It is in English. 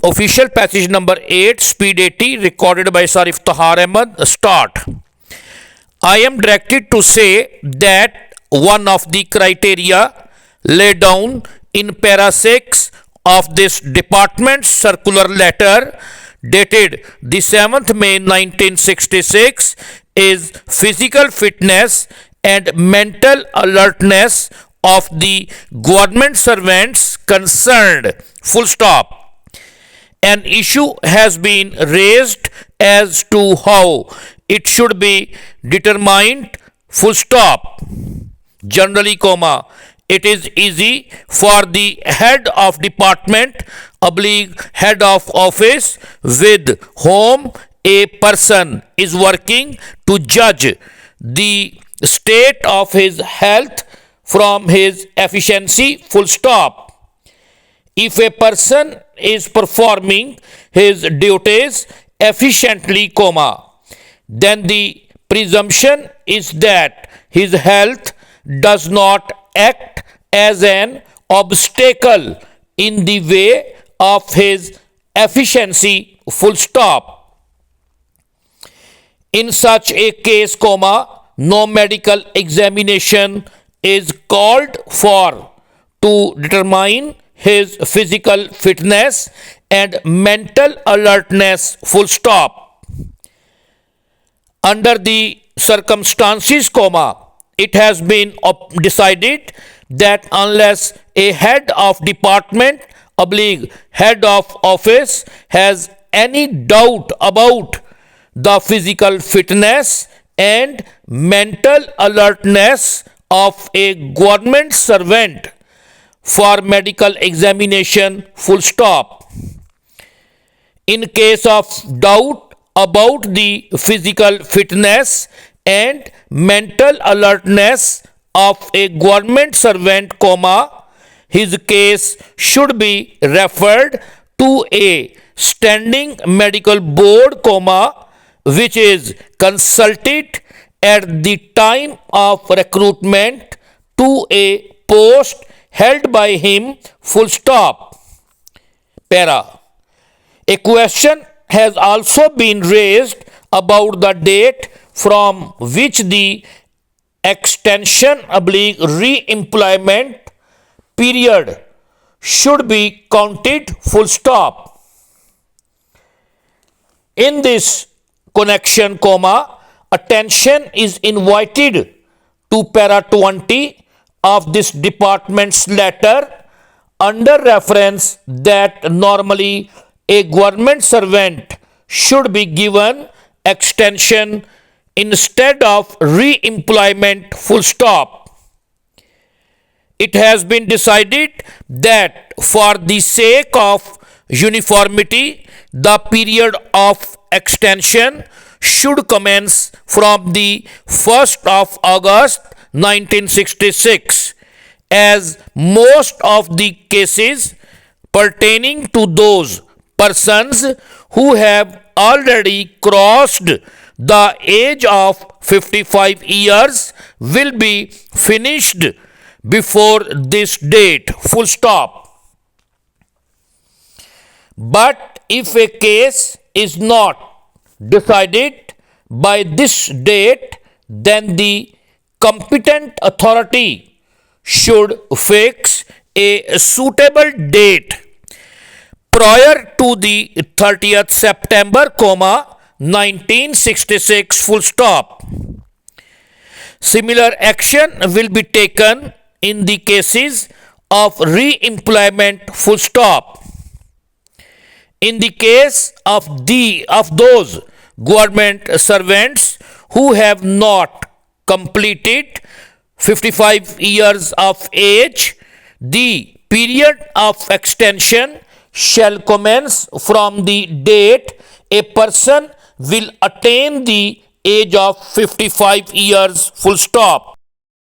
Official passage number 8, speed 80, recorded by Sir Iftihar Ahmed. Start. I am directed to say that one of the criteria laid down in para 6 of this department's circular letter dated the 7th May 1966 is physical fitness and mental alertness of the government servants concerned. Full stop. An issue has been raised as to how it should be determined. Full stop. Generally, comma, it is easy for the head of department oblique head of office with whom a person is working to judge the state of his health from his efficiency. Full stop. If a person is performing his duties efficiently, comma, then the presumption is that his health does not act as an obstacle in the way of his efficiency. Full stop. In such a case, comma, no medical examination is called for to determine his physical fitness and mental alertness. Full stop. Under the circumstances, comma, it has been decided that unless a head of department oblique head of office has any doubt about the physical fitness and mental alertness of a government servant for medical examination, full stop. In case of doubt about the physical fitness and mental alertness of a government servant, comma, his case should be referred to a standing medical board, comma, which is consulted at the time of recruitment to a post held by him. Full stop. Para. A question has also been raised about the date from which the extension oblique re-employment period should be counted. Full stop. In this connection, comma, attention is invited to para 20 of this department's letter under reference that normally a government servant should be given extension instead of re-employment. Full stop. It has been decided that for the sake of uniformity, the period of extension should commence from the 1st of August 1966, as most of the cases pertaining to those persons who have already crossed the age of 55 years will be finished before this date. Full stop. But if a case is not decided by this date, then the competent authority should fix a suitable date prior to the 30th September, 1966. Full stop. Similar action will be taken in the cases of re-employment. Full stop. In the case of those government servants who have not completed 55 years of age, the period of extension shall commence from the date a person will attain the age of 55 years. Full stop.